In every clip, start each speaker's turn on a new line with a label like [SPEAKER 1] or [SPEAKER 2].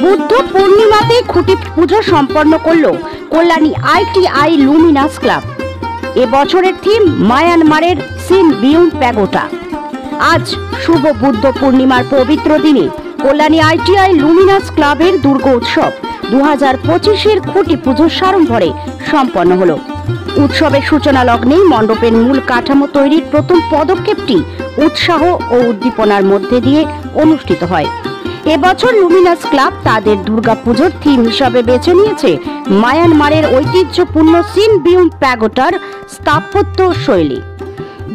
[SPEAKER 1] বুদ্ধ পূর্ণিমাতে খুঁটি পুজো সম্পন্ন করল কল্যাণী ITI লুমিনাস ক্লাব। এবছরের থিম মায়ানমারের সিন বিউং প্যাগোডা। আজ শুভ বুদ্ধ পূর্ণিমার পবিত্র দিনে কল্যাণী ITI লুমিনাস ক্লাবের দুর্গা উৎসব 2025-এর খুঁটি পুজোর সাড়ম্বরে সম্পন্ন হলো। উৎসবের সূচনা লগ্নেই মণ্ডপের মূল কাঠামো তৈরির প্রথম পদক্ষেপটি উৎসাহ ও উদ্দীপনার মধ্যে দিয়ে অনুষ্ঠিত হয়। এবছর লুমিনাস ক্লাব তাদের দুর্গাপুজোর থিম হিসাবে বেছে নিয়েছে মায়ানমারের ঐতিহ্যপূর্ণ সিন বিউং প্যাগোডার স্থাপত্য শৈলী।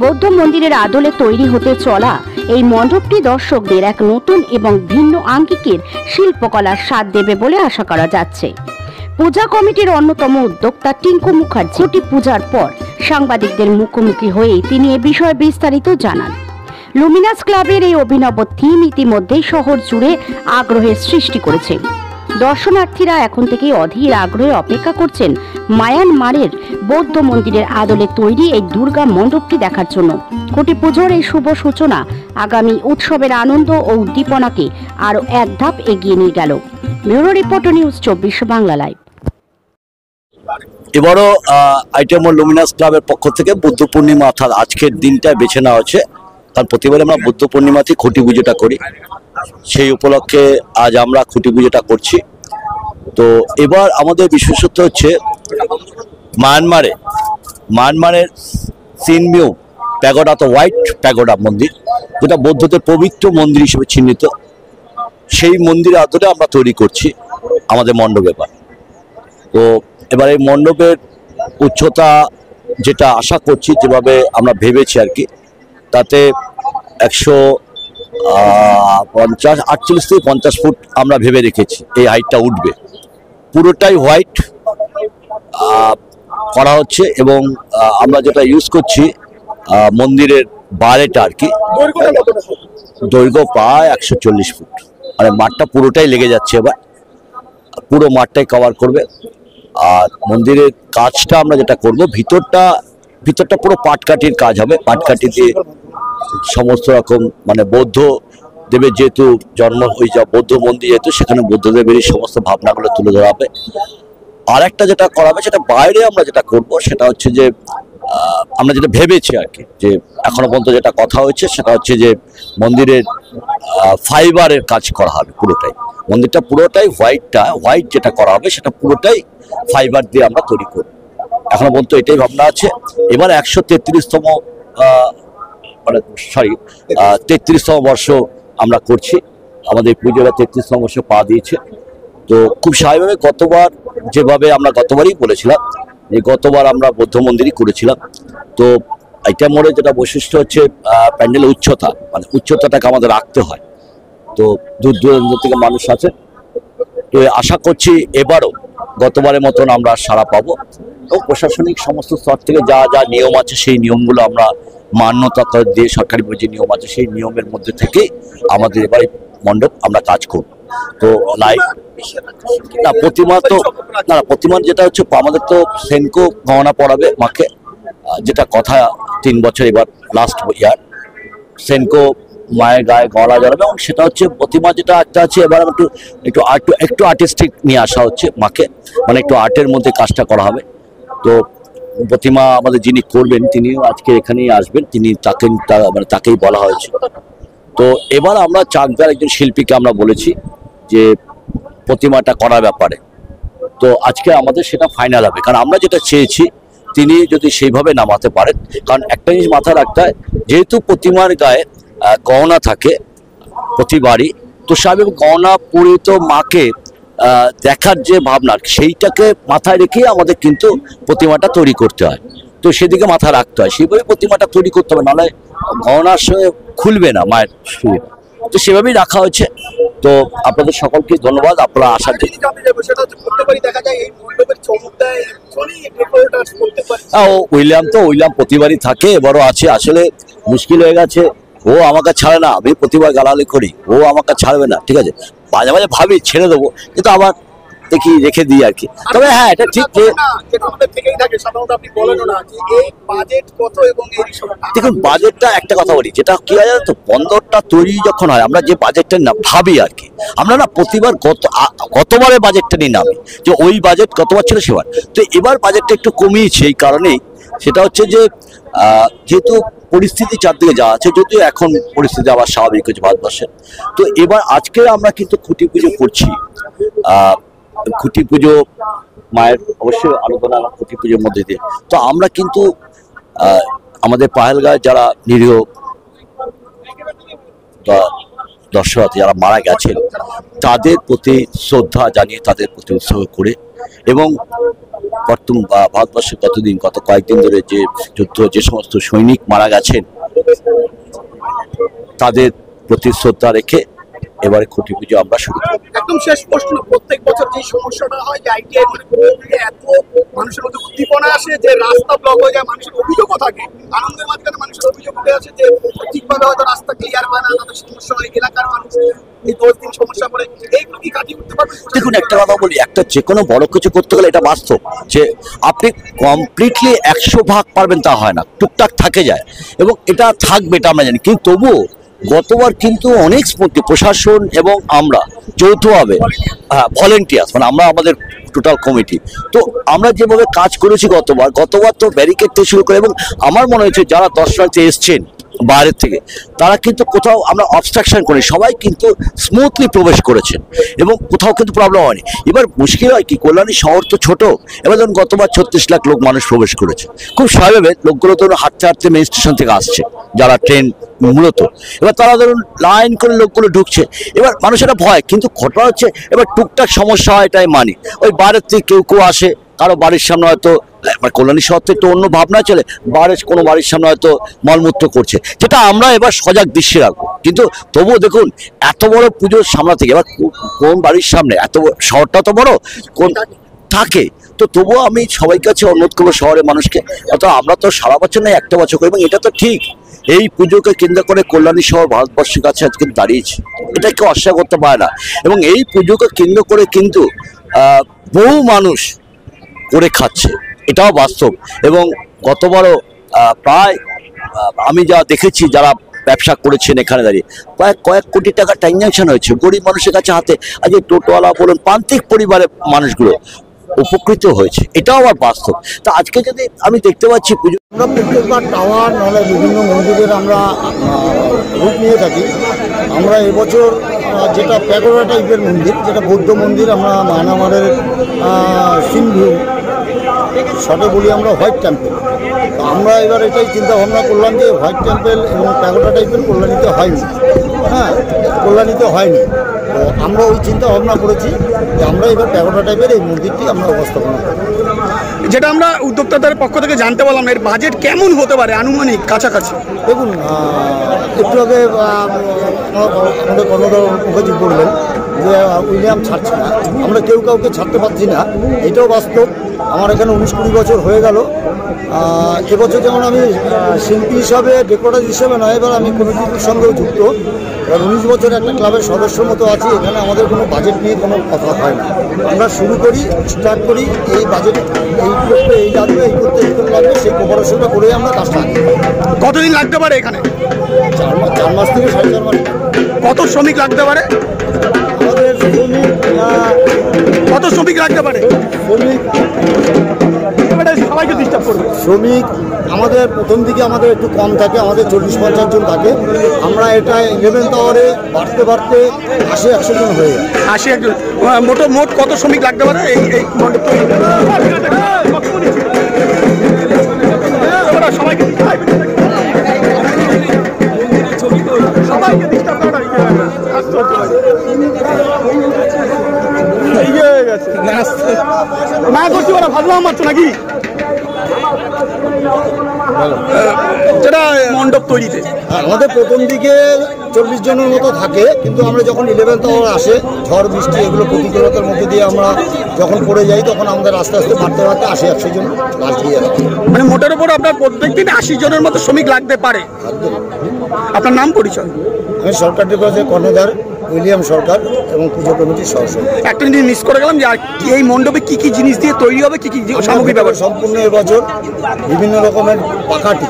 [SPEAKER 1] বৌদ্ধ মন্দিরের আদলে তৈরি হতে চলা এই মণ্ডপটি দর্শকদের এক নতুন এবং ভিন্ন আঙ্গিকের শিল্পকলার স্বাদ দেবে বলে আশা করা যাচ্ছে। পূজা কমিটির অন্যতম উদ্যোক্তা টিঙ্কু মুখার্জি পূজার পর সাংবাদিকদের মুখোমুখি হয়ে তিনি এ বিষয়ে বিস্তারিত জানান। লুমিনাস ক্লাবের এই অভিনব থিম ইতিমধ্যেই শহর জুড়ে আগ্রহের সৃষ্টি করেছে। দর্শনার্থীরা এখন থেকেই অধীর আগ্রহে অপেক্ষা করছেন মায়ানমারের বৌদ্ধ মন্দিরের আদলে তৈরি এই দুর্গা মণ্ডপটি দেখার জন্য। খুঁটি পুজোর এই শুভ সূচনা আগামী উৎসবের আনন্দ ও উদ্দীপনাকে আরো এক ধাপ এগিয়ে নিয়ে গেল। Bureau report, news 24 Bangla live.
[SPEAKER 2] এবারও ITI লুমিনাস ক্লাবের পক্ষ থেকে বুদ্ধ পূর্ণিমা অর্থাৎ আজকের দিনটা বেছে নেওয়া হচ্ছে, কারণ প্রতিবার আমরা বুদ্ধ পূর্ণিমাতে খুঁটি পুজোটা করি। সেই উপলক্ষে আজ আমরা খুঁটি পুজোটা করছি। তো এবার আমাদের বিশেষত্ব হচ্ছে মায়ানমারের সিন বিউং প্যাগোডা, তো হোয়াইট প্যাগোডা মন্দির, যেটা বৌদ্ধদের পবিত্র মন্দির হিসেবে চিহ্নিত। সেই মন্দিরের আদলে আমরা তৈরি করছি আমাদের মণ্ডপ। তো এবার এই মণ্ডপের উচ্চতা যেটা আশা করছি, যেভাবে আমরা ভেবেছি আর কি, তাতে 148 থেকে 50 ফুট আমরা ভেবে রেখেছি এই হাইটটা উঠবে। পুরোটাই হোয়াইট করা হচ্ছে এবং আমরা যেটা ইউজ করছি মন্দিরের বারেটা আর কি, দৈর্ঘ্য প্রায় 140 ফুট। মানে মাঠটা পুরোটাই লেগে যাচ্ছে, এবার পুরো মাঠটাই কভার করবে। আর মন্দিরের কাজটা আমরা যেটা করব, ভিতরটা পুরো পাটকাঠির কাজ হবে। পাটকাঠি দিয়ে সমস্ত রকম, মানে বৌদ্ধ দেবের যেহেতু জন্ম হয়ে যাওয়া বৌদ্ধ মন্দির, যেহেতু সেখানে বৌদ্ধদেবেরই সমস্ত ভাবনাগুলো তুলে ধরা হবে। আর একটা যেটা করা হবে, সেটা বাইরে আমরা যেটা করব, সেটা হচ্ছে যে আমরা যেটা ভেবেছি আর কি, যে এখনো পর্যন্ত যেটা কথা হয়েছে সেটা হচ্ছে যে মন্দিরের ফাইবারের কাজ করা হবে পুরোটাই। মন্দিরটা পুরোটাই হোয়াইট যেটা করা হবে সেটা পুরোটাই ফাইবার দিয়ে আমরা তৈরি করব। এখনো পর্যন্ত এটাই ভাবনা আছে। এবার 133তম 33তম বর্ষ আমরা করছি। আমাদের পুজোটা 33তম বর্ষ পা দিয়েছে। তো খুব স্বাভাবিকভাবে গতবারই বলেছিলাম যে গতবার আমরা বৌদ্ধ মন্দিরই করেছিলাম। তো এটা মোড়ে যেটা বৈশিষ্ট্য হচ্ছে প্যান্ডেলের উচ্চতা, মানে উচ্চতাটাকে আমাদের রাখতে হয়। তো দূর দূরান্ত থেকে মানুষ আছে। তো আশা করছি এবারও গতবারের মতন আমরা সাড়া পাবো এবং প্রশাসনিক সমস্ত স্তর থেকে যা যা নিয়ম আছে সেই নিয়মগুলো আমরা মান্যতা দিয়ে, সরকারি যে নিয়ম আছে সেই নিয়মের মধ্যে থেকে আমাদের এবারে মণ্ডপ আমরা কাজ করব। তো লাইভ না প্রতিমার যেটা হচ্ছে, আমাদের তো সেনকো গহনা পড়াবে মাকে, যেটা কথা 3 বছর এবার লাস্ট ইয়ার সেনকো মায়ের গায়ে গহনা জড়াবে, এবং সেটা হচ্ছে প্রতিমা যেটা একটা আছে। এবার একটু আর্টিস্টিক নিয়ে আসা হচ্ছে মাকে, মানে একটু আর্টের মধ্যে কাজটা করা হবে। তো প্রতিমা আমাদের যিনি করবেন তিনিও আজকে এখানেই আসবেন, তাকেই বলা হয়েছে। তো এবার আমরা চাকদার একজন শিল্পীকে আমরা বলেছি যে প্রতিমাটা করার ব্যাপারে। তো আজকে আমাদের সেটা ফাইনাল হবে, কারণ আমরা যেটা চেয়েছি তিনি যদি সেইভাবে নামাতে পারেন। কারণ একটা জিনিস মাথায় রাখতে হয়, যেহেতু প্রতিমার গায়ে গহনা থাকে প্রতিবারই, তো স্বাভাবিক গহনা পরিহিত মাকে দেখার যে ভাবনা, সেইটাকে মাথায় রেখে আমাদের কিন্তু প্রতিমাটা তৈরি করতে হয়। তো সেদিকে মাথায় রাখতে হয়, সেইভাবে প্রতিমাটা তৈরি করতে হবে, নাহলে গহনার সঙ্গে খুলবে না মায়ের শরীর। তো সেভাবেই রাখা হয়েছে। তো আপনাদের সকলকে ধন্যবাদ আপনারা আসার জন্য। উইলিয়াম প্রতিবারই থাকে, এবারও আছে। আসলে মুশকিল হয়ে গেছে, ও আমাকে ছাড়ে না, আমি প্রতিবার গালাগালি করি, ও আমাকে ছাড়বে না। ঠিক আছে, মাঝে মাঝে ভাবি ছেড়ে দেবো, কিন্তু আবার দেখি রেখে দিই আর কি। তবে হ্যাঁ, এটা ঠিক যে দেখুন, বাজেটটা একটা কথা বলি, যেটা কি হয় জানো তো, বন্দরটা তৈরি যখন হয় আমরা যে বাজেটটা না ভাবি আর কি, আমরা না প্রতিবার গতবারের বাজেটটা নিয়ে নামি যে ওই বাজেট গতবার ছিল সেবার, তো এবার বাজেটটা একটু কমিয়েছে এই কারণেই, সেটা হচ্ছে যে যেহেতু পরিস্থিতি চারদিকে যা আছে, যদিও এখন পরিস্থিতি আবার স্বাভাবিক হচ্ছে ভারতবর্ষে, তো এবার আজকে আমরা কিন্তু খুঁটি পুজো করছি। খুঁটি পুজো মায়ের অবশ্যই আরাধনা খুঁটি পুজোর মধ্যে দিয়ে, তো আমরা কিন্তু আমাদের পাহেলগাঁয়ে যারা নিরীহ দর্শনার্থী যারা মারা গেছেন তাদের প্রতি শ্রদ্ধা জানিয়ে, তাদের প্রতি উৎসর্গ করে, এবং ভারতবর্ষে গত কয়েকদিন ধরে যে যুদ্ধ, যে সমস্ত সৈনিক মারা গেছেন তাদের প্রতি শ্রদ্ধা রেখে এবারে খুঁটি পুজো আমরা শুরু করি।
[SPEAKER 3] একদম শেষ প্রশ্ন, প্রত্যেক বছর যে সমস্যাটা হয় যে আইটিআই এত মানুষের মধ্যে উদ্দীপনা আসে যে রাস্তা ব্লক হয়ে যায়, মানুষের অভিযোগও থাকে, আনন্দের মাঝখানে মানুষের অভিযোগ উঠে আসে যে ঠিকভাবে হয়তো রাস্তা ক্লিয়ার হয় না, তাদের সমস্যা হয়, এলাকার মানুষ এই 10 দিন সমস্যা করে, এইগুলো কি কাটিয়ে উঠতে পারবে?
[SPEAKER 2] দেখুন, একটা কথা বলি, একটা যে কোনো বড় কিছু করতে গেলে এটা বাস্তব যে আপনি কমপ্লিটলি 100% পারবেন তা হয় না, টুকটাক থাকে যায়, এবং এটা থাকবে এটা আমরা জানি, কিন্তু তবুও গতবার কিন্তু অনেক স্মৃতি প্রশাসন এবং আমরা যৌথভাবে, ভলেন্টিয়ার্স মানে আমরা আমাদের টোটাল কমিটি, তো আমরা যেভাবে কাজ করেছি গতবার তো ব্যারিকেড থেকে শুরু করে, এবং আমার মনে হয়েছে যারা দর্শনার্থী এসছেন বাইরের থেকে তারা কিন্তু কোথাও আমরা অবস্ট্রাকশন করি, সবাই কিন্তু স্মুথলি প্রবেশ করেছেন এবং কোথাও কিন্তু প্রবলেম হয়নি। এবার মুশকিল হয় কি, কল্যাণী শহর তো ছোট, এবার ধরুন গতবার 36 লাখ লোক মানুষ প্রবেশ করেছে, খুব স্বাভাবিক লোকগুলো ধরুন হাঁটতে হাঁটতে মেন স্টেশন থেকে আসছে যারা ট্রেন মূলত, এবার তারা ধরুন লাইন করে লোকগুলো ঢুকছে, এবার মানুষেরা ভয়, কিন্তু ঘটনা হচ্ছে এবার টুকটাক সমস্যা হয়, এটাই মানি, ওই বাইরের থেকে কেউ আসে, কারো বাড়ির সামনে হয়তো, কল্যাণী শহর তো একটু অন্য ভাবনা চলে, কোনো বাড়ির সামনে হয়তো মলমূত্র করছে, যেটা আমরা এবার সজাগ দৃশ্যে রাখবো, কিন্তু তবুও দেখুন এত বড় পুজোর সামনে থেকে এবার কোন বাড়ির সামনে, এত শহরটা তো বড় কোন থাকে, তো তবুও আমি সবাই কাছে অনুরোধ করবো শহরের মানুষকে, অত আমরা তো সারা বছর নয় একটা বছর করি, এবং এটা তো ঠিক এই পুজোকে কেন্দ্র করে কল্যাণী শহর ভারতবর্ষের কাছে আজকে দাঁড়িয়েছে, এটা কেউ অস্বীকার করতে পারে না, এবং এই পুজোকে কেন্দ্র করে কিন্তু বহু মানুষ করে খাচ্ছে, এটাও বাস্তব, এবং গতবারও প্রায় আমি যা দেখেছি যারা ব্যবসা করেছেন এখানে দাঁড়িয়ে প্রায় কয়েক কোটি টাকা ট্রানজাকশন হয়েছে গরিব মানুষের কাছে হাতে, আজ টোটোওয়ালা বলুন প্রান্তিক পরিবারের মানুষগুলো উপকৃত হয়েছে, এটাও আমার বাস্তব। তা আজকে যদি আমি দেখতে পাচ্ছি পুজো,
[SPEAKER 4] আমরা প্রত্যেকবার টাওয়ার নাহলে বিভিন্ন মন্দিরের আমরা রূপ নিয়ে থাকি। আমরা এবছর যেটা প্যাগোডা টাইপের মন্দির, যেটা বৌদ্ধ মন্দির, আমরা মায়ানমারের সিনভিউ শর্টে বলি আমরা হোয়াইট টেম্পল, তো আমরা এবার এটাই চিন্তা ভাবনা করলাম যে হোয়াইট টেম্পল এবং প্যাগোডা টাইপের কল্যাণীতে হয়নি, কল্যাণীতে হয়নি, তো আমরা ওই চিন্তা ভাবনা করেছি যে আমরা এবার প্যাগোডা টাইপের এই মন্দিরটি আমরা উপস্থাপনা করব।
[SPEAKER 3] যেটা আমরা উদ্যোক্তাদের পক্ষ থেকে জানতে পারলাম, এর বাজেট কেমন হতে পারে আনুমানিক কাছাকাছি?
[SPEAKER 4] দেখুন, একটু আগে আমাদের কর্ণধার মুখার্জি বললেন যে উইলিয়াম ছাড়ছে না, আমরা কেউ কাউকে ছাড়তে পারছি না, এটাও বাস্তব। আমার এখানে 19-20 বছর হয়ে গেল, এবছর যেমন আমি শিল্পী হিসাবে, ডেকোরেটর হিসাবে নয়, এবার আমি কমিটির সঙ্গেও যুক্ত, এবার 19 বছর একটা ক্লাবের সদস্য মতো আছি, এখানে আমাদের কোনো বাজেট নিয়ে কোনো কথা হয় না, আমরা শুরু করি, স্টার্ট করি, এই বাজেট এই করতে এই লাগবে, এই করতে এই করে লাগবে, সেই প্রিপারেশনটা করে আমরা কাজটা আনি।
[SPEAKER 3] কতদিন লাগতে পারে এখানে?
[SPEAKER 4] 4 মাস থেকে 4.5 মাস।
[SPEAKER 3] কত শ্রমিক লাগতে পারে?
[SPEAKER 4] আমাদের
[SPEAKER 3] কত শ্রমিক লাগতে পারে? সবাইকে ডিস্টার্ব করবে। শ্রমিক
[SPEAKER 4] আমাদের প্রথম দিকে আমাদের একটু কম থাকে, আমাদের 40-50 জন থাকে, আমরা এটা 11th আওয়ারে বাড়তে বাড়তে 80-100 জন হয়ে যায়।
[SPEAKER 3] 80 জন। মোট কত শ্রমিক লাগতে পারে এই মণ্ডপ? সবাইকে ডিস্টার্ব করা না করছি, ওরা ভাবলাম মাত্র নাকি যেটা মণ্ডপ তৈরিতে
[SPEAKER 4] আমাদের প্রথম দিকে 40 জনের মতো থাকে, কিন্তু আমরা যখন 11th আওয়ার আসে, ঝড় বৃষ্টি এগুলো প্রতিকূলতার মধ্যে দিয়ে আমরা যখন পড়ে যাই, তখন আমাদের আস্তে আস্তে বাড়তে বাড়তে 80-100 জন লাশ দিয়ে রাখি।
[SPEAKER 3] মানে মোটের উপর আপনার প্রত্যেক দিন 80 জনের মতো শ্রমিক লাগতে পারে। আপনার নাম পরিচয়?
[SPEAKER 4] আমি সরকার ডিপার্টমেন্টের কর্ণধার উইলিয়াম সরকার এবং পুজো কমিটির সদস্য।
[SPEAKER 3] একটা জিনিস মিস করে গেলাম যে এই মণ্ডপে কি কি জিনিস দিয়ে তৈরি হবে, কি কি সামগ্রী ব্যবহার?
[SPEAKER 4] সম্পূর্ণ এবছর বিভিন্ন রকমের পাকাটি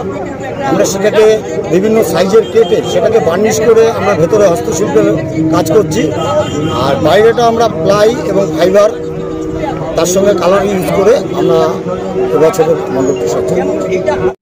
[SPEAKER 4] আমরা সেটাকে বিভিন্ন সাইজের কেটে সেটাকে বার্নিশ করে আমরা ভেতরে হস্তশিল্পের কাজ করছি। আর বাইরেটা আমরা প্লাই এবং ফাইবার তার সঙ্গে কালার ইউজ করে আমরা এবছরের মণ্ডপটি সাজাচ্ছি।